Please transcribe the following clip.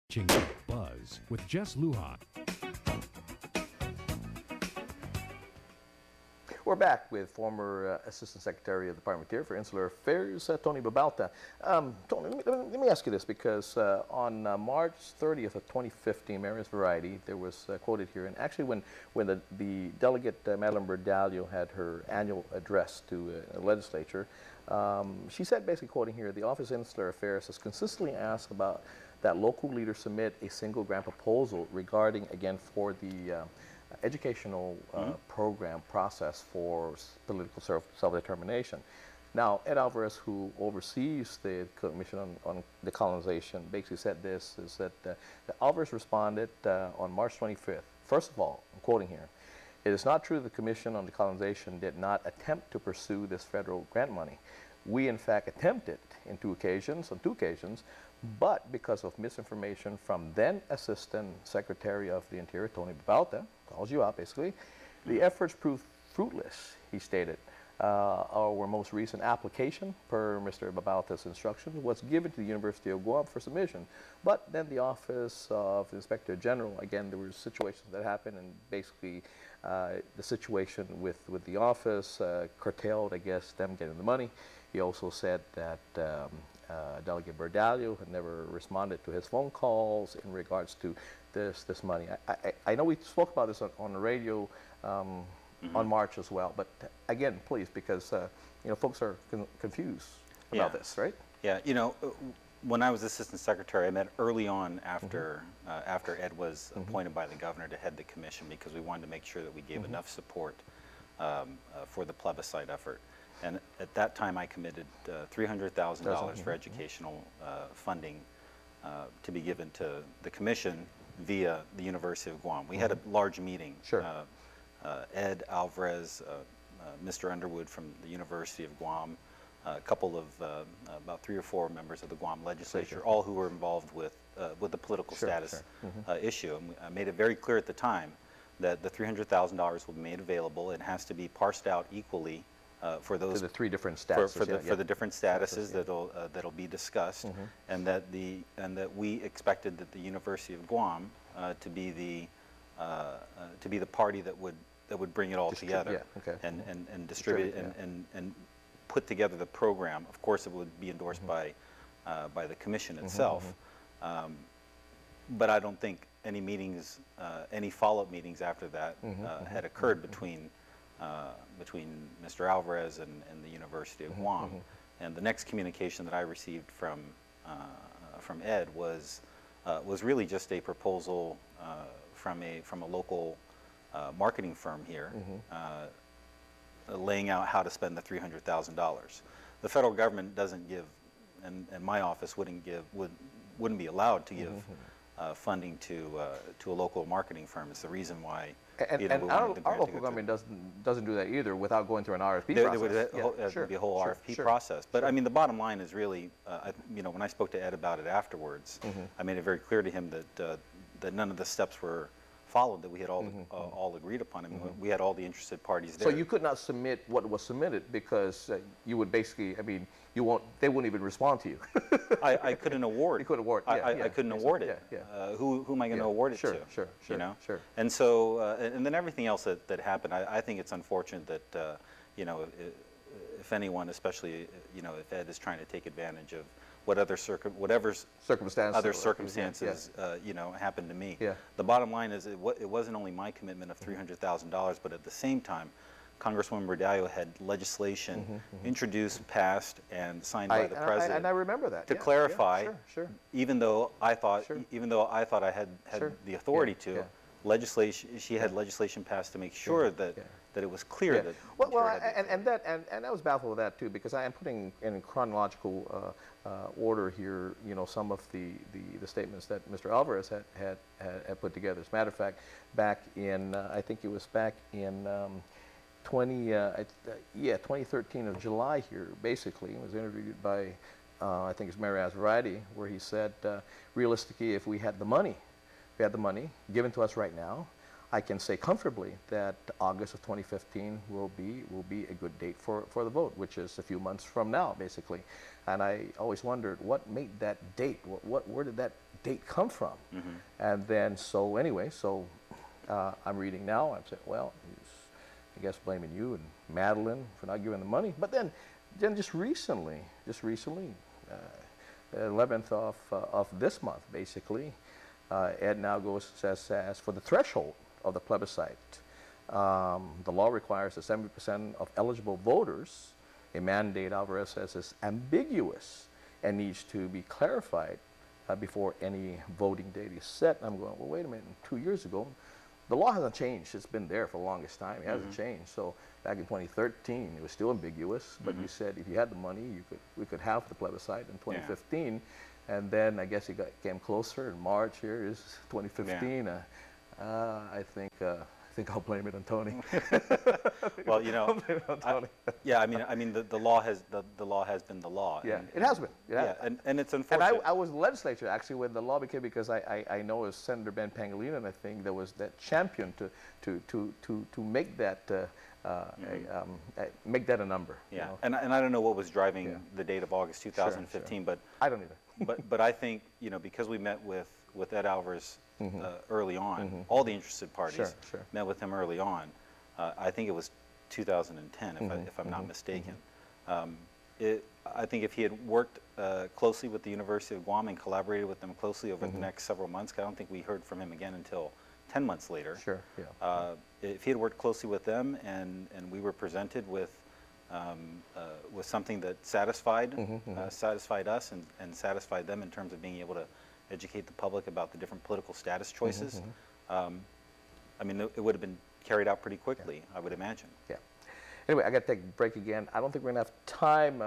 Ching Buzz with Jess Lujan. We're back with former Assistant Secretary of the Department here for Insular Affairs, Tony Babauta. Tony, let me ask you this, because on March 30th of 2015, Maria's Variety, there was quoted here, and actually when the delegate, Madeleine Berdalio, had her annual address to the legislature, she said, basically quoting here, the Office of Insular Affairs has consistently asked about that local leaders submit a single grant proposal regarding, again, for the educational program process for political self-determination. Now, Ed Alvarez, who oversees the Commission on Decolonization, basically said this, is that Alvarez responded on March 25th. First of all, I'm quoting here, "It is not true the Commission on Decolonization did not attempt to pursue this federal grant money. We, in fact, attempted on two occasions, but because of misinformation from then Assistant Secretary of the Interior, Tony Babauta, calls you out basically, the efforts proved fruitless," he stated. Our most recent application, per Mr. Babauta's instructions, was given to the University of Guam for submission. But then the Office of the Inspector General, again, there were situations that happened, and basically the situation with the office curtailed, I guess, them getting the money. He also said that Delegate Berdalio had never responded to his phone calls in regards to this money. I know we spoke about this on the radio on March as well, but again, please, because you know, folks are confused about this, right? Yeah, you know, when I was Assistant Secretary, I met early on after after Ed was appointed by the governor to head the commission, because we wanted to make sure that we gave enough support for the plebiscite effort. And at that time, I committed $300,000 for educational funding to be given to the commission via the University of Guam. We had a large meeting. Sure. Ed Alvarez, Mr. Underwood from the University of Guam, a couple of about 3 or 4 members of the Guam legislature, all who were involved with the political status issue. And I made it very clear at the time that the $300,000 will be made available. It has to be parsed out equally for those, the 3 different statuses, for the different statuses that'll be discussed, and that we expected that the University of Guam to be the party that would bring it all together and distribute and put together the program. Of course, it would be endorsed by the commission itself, but I don't think any meetings, any follow-up meetings after that had occurred between Mr. Alvarez and the University of Guam. And the next communication that I received from Ed was really just a proposal from a local marketing firm here, laying out how to spend the $300,000. The federal government doesn't give, and my office wouldn't be allowed to give funding to a local marketing firm. It's the reason why. And our local government doesn't do that either without going through an RFP process. There would be a whole RFP process. But I mean, the bottom line is really, you know, when I spoke to Ed about it afterwards, I made it very clear to him that none of the steps were followed, that we had all agreed upon. I mean, we had all the interested parties there. So you could not submit what was submitted because you would basically, I mean, they wouldn't even respond to you. I couldn't award. You couldn't award. I couldn't award it. Who am I going to award it to? Sure. You know. And so, and then everything else that happened. I think it's unfortunate that you know, if anyone, especially you know, if Ed is trying to take advantage of whatever circumstances you know, happened to me. The bottom line is it wasn't only my commitment of $300,000, but at the same time, Congresswoman Berdalio had legislation introduced, passed, and signed by the president. And I remember that. To clarify, even though I thought I had the authority to, legislation. She had legislation passed to make sure that it was clear that. And I was baffled with that too, because I am putting in chronological order here, you know, some of the statements that Mr. Alvarez had put together. As a matter of fact, back in I think it was back in 2013 of July here, basically, he was interviewed by I think it's Maria's Variety, where he said, realistically, if we had the money given to us right now, I can say comfortably that August of 2015 will be a good date for the vote, which is a few months from now, basically. And I always wondered what made that date. Where did that date come from? And then so anyway, so I'm reading now. I'm saying, well, he's, I guess, blaming you and Madeline for not giving the money. But then just recently, the 11th of this month, basically, Ed now goes says for the threshold of the plebiscite, the law requires that 70% of eligible voters. A mandate, Alvarez says, is ambiguous and needs to be clarified before any voting date is set. I'm going, well, wait a minute, 2 years ago, the law hasn't changed. It's been there for the longest time. It hasn't changed. So back in 2013, it was still ambiguous, but you said if you had the money, we could have the plebiscite in 2015. And then I guess it came closer in March. Here is 2015. I think I'll blame it on Tony. Well, you know, yeah, I mean, the law has the law has been the law. Yeah, and, it has been. Yeah, and it's unfortunate. And I was in the legislature actually when the law became, because I know it was Senator Ben Pangilinan, I think, that was that champion to make that make that a number. Yeah, you know? and I don't know what was driving the date of August 2015, sure. but I don't either. but I think, you know, because we met with Ed Alvarez early on, all the interested parties met with him early on. I think it was 2010, if I'm not mistaken. I think if he had worked closely with the University of Guam and collaborated with them closely over the next several months, I don't think we heard from him again until 10 months later. Sure. Yeah. If he had worked closely with them and we were presented with something that satisfied satisfied us and satisfied them in terms of being able to educate the public about the different political status choices, I mean, it would have been carried out pretty quickly, I would imagine. Yeah. Anyway, I got to take a break again. I don't think we're going to have time.